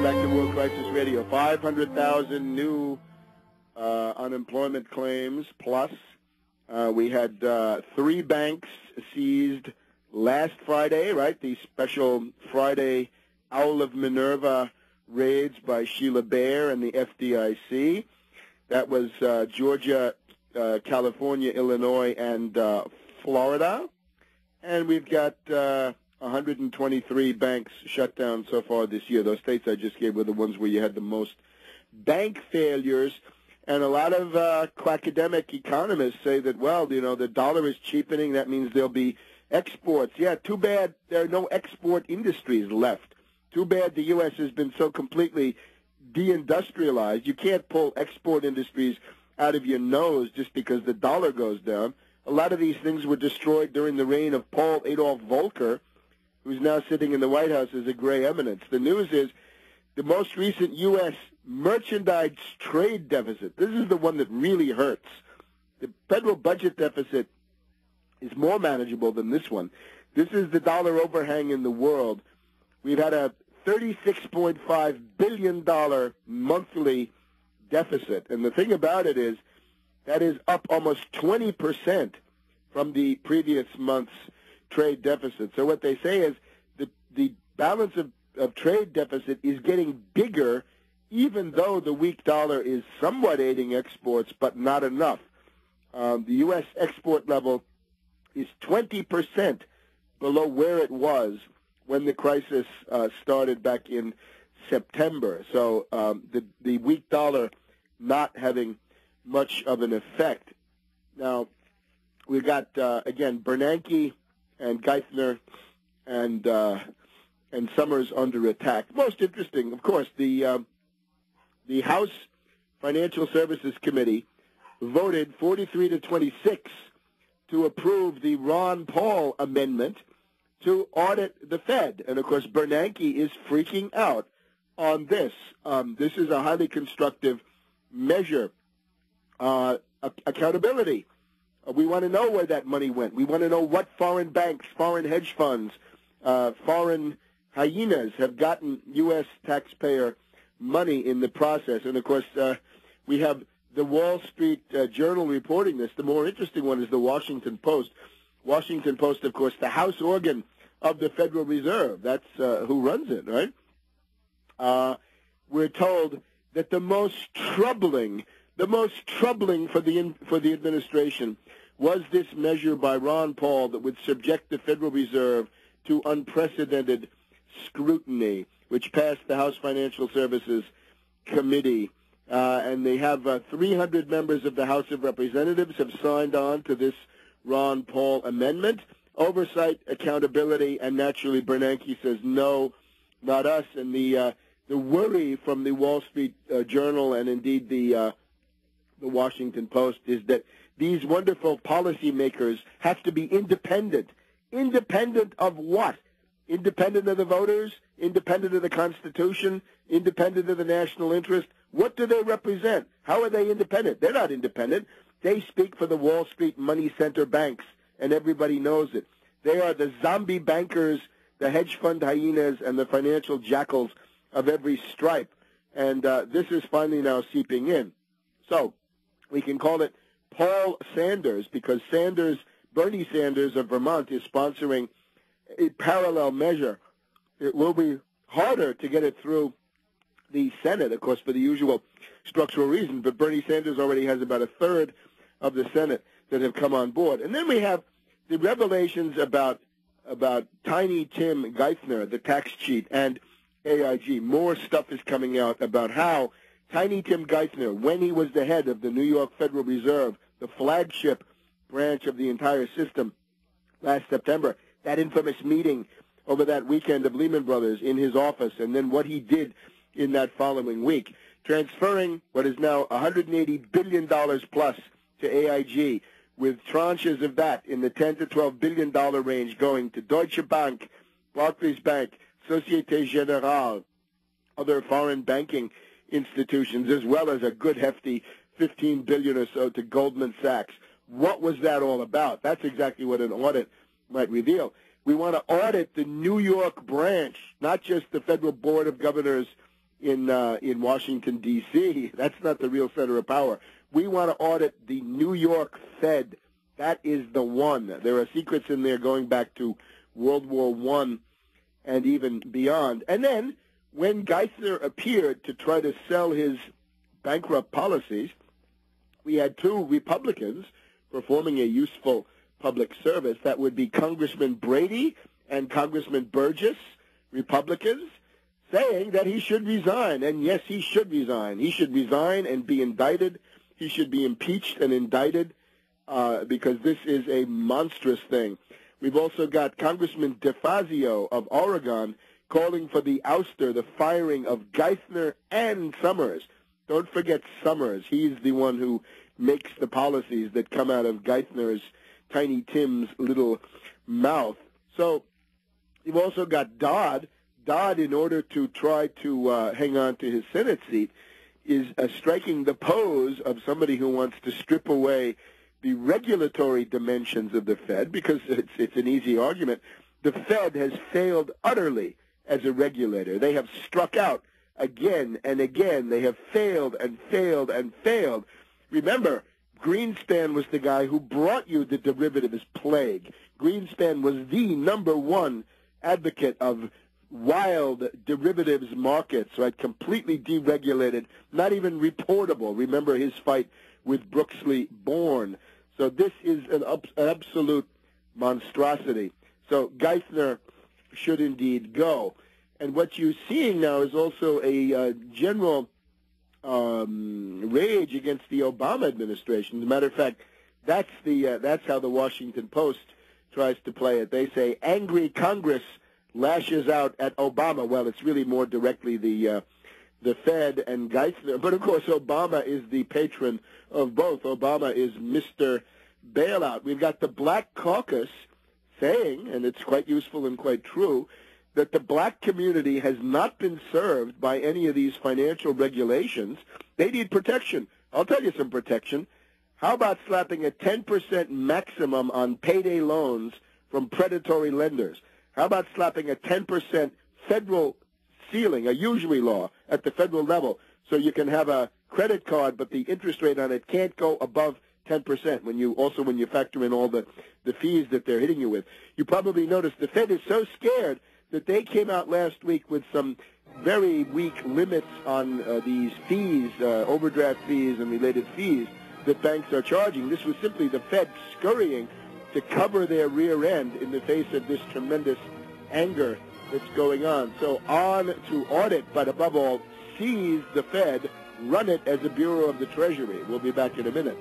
Welcome back to World Crisis Radio. 500,000 new unemployment claims plus. We had 3 banks seized last Friday, right? The special Friday Owl of Minerva raids by Sheila Bair and the FDIC. That was Georgia, California, Illinois, and Florida. And we've got 123 banks shut down so far this year. Those states I just gave were the ones where you had the most bank failures. And a lot of quackademic economists say that, well, you know, the dollar is cheapening. That means there'll be exports. Yeah, too bad there are no export industries left. Too bad the U.S. has been so completely deindustrialized. You can't pull export industries out of your nose just because the dollar goes down. A lot of these things were destroyed during the reign of Paul Adolph Volcker, who's now sitting in the White House as a gray eminence. The news is the most recent U.S. merchandise trade deficit. This is the one that really hurts. The federal budget deficit is more manageable than this one. This is the dollar overhang in the world. We've had a $36.5 billion monthly deficit. And the thing about it is that is up almost 20% from the previous month's trade deficit. So what they say is the balance of trade deficit is getting bigger, even though the weak dollar is somewhat aiding exports, but not enough. The U.S. export level is 20% below where it was when the crisis started back in September. So the weak dollar not having much of an effect. Now, we've got, again, Bernanke and Geithner and Summers under attack. Most interesting, of course, the House Financial Services Committee voted 43 to 26 to approve the Ron Paul amendment to audit the Fed. And, of course, Bernanke is freaking out on this. This is a highly constructive measure. Accountability. We want to know where that money went. We want to know what foreign banks, foreign hedge funds, foreign hyenas have gotten U.S. taxpayer money in the process. And, of course, we have the Wall Street Journal reporting this. The more interesting one is the Washington Post. Washington Post, of course, the house organ of the Federal Reserve. That's who runs it, right? We're told that the most troubling for the administration was this measure by Ron Paul that would subject the Federal Reserve to unprecedented scrutiny, which passed the House Financial Services Committee. And they have 300 members of the House of Representatives have signed on to this Ron Paul amendment. Oversight, accountability, and naturally Bernanke says, no, not us. And the worry from the Wall Street Journal and indeed the Washington Post is that these wonderful policymakers have to be independent. Independent of what? Independent of the voters? Independent of the Constitution? Independent of the national interest? What do they represent? How are they independent? They're not independent. They speak for the Wall Street money center banks, and everybody knows it. They are the zombie bankers, the hedge fund hyenas, and the financial jackals of every stripe. And this is finally now seeping in. So we can call it Paul Sanders because Bernie Sanders of Vermont is sponsoring a parallel measure. It will be harder to get it through the Senate, of course, for the usual structural reasons, but Bernie Sanders already has about a third of the Senate that have come on board. And then we have the revelations about Tiny Tim Geithner, the tax cheat, and AIG. More stuff is coming out about how Tiny Tim Geithner, when he was the head of the New York Federal Reserve, the flagship branch of the entire system last September, that infamous meeting over that weekend of Lehman Brothers in his office, and then what he did in that following week, transferring what is now $180 billion plus to AIG, with tranches of that in the $10 to $12 billion range going to Deutsche Bank, Barclays Bank, Societe Generale, other foreign banking institutions, as well as a good hefty $15 billion or so to Goldman Sachs. What was that all about? That's exactly what an audit might reveal. We want to audit the New York branch, not just the Federal Board of Governors in Washington, D.C. That's not the real center of power. We want to audit the New York Fed. That is the one. There are secrets in there going back to World War I and even beyond. And then when Geithner appeared to try to sell his bankrupt policies, we had two Republicans performing a useful public service. That would be Congressman Brady and Congressman Burgess, Republicans, saying that he should resign. And yes, he should resign. He should resign and be indicted. He should be impeached and indicted because this is a monstrous thing. We've also got Congressman DeFazio of Oregon calling for the ouster, the firing of Geithner and Summers. Don't forget Summers. He's the one who makes the policies that come out of Geithner's, Tiny Tim's little mouth. So you've also got Dodd. Dodd, in order to try to hang on to his Senate seat, is striking the pose of somebody who wants to strip away the regulatory dimensions of the Fed, because it's an easy argument. The Fed has failed utterly as a regulator. They have struck out again and again. They have failed and failed and failed. Remember, Greenspan was the guy who brought you the derivatives plague. Greenspan was the number one advocate of wild derivatives markets, right? Completely deregulated, not even reportable. Remember his fight with Brooksley Born. So this is an absolute monstrosity. So Geithner should indeed go. And what you're seeing now is also a general rage against the Obama administration. As a matter of fact, that's how the Washington Post tries to play it. They say angry Congress lashes out at Obama. Well, it's really more directly the Fed and Geithner. But, of course, Obama is the patron of both. Obama is Mr. Bailout. We've got the Black Caucus saying, and it's quite useful and quite true, that the black community has not been served by any of these financial regulations. They need protection. I'll tell you some protection. How about slapping a 10% maximum on payday loans from predatory lenders? How about slapping a 10% federal ceiling, a usury law at the federal level, so you can have a credit card, but the interest rate on it can't go above 10% when you factor in all the fees that they're hitting you with. You probably noticed the Fed is so scared that they came out last week with some very weak limits on these fees, overdraft fees and related fees that banks are charging. This was simply the Fed scurrying to cover their rear end in the face of this tremendous anger that's going on. So on to audit, but above all, seize the Fed, run it as a Bureau of the Treasury. We'll be back in a minute.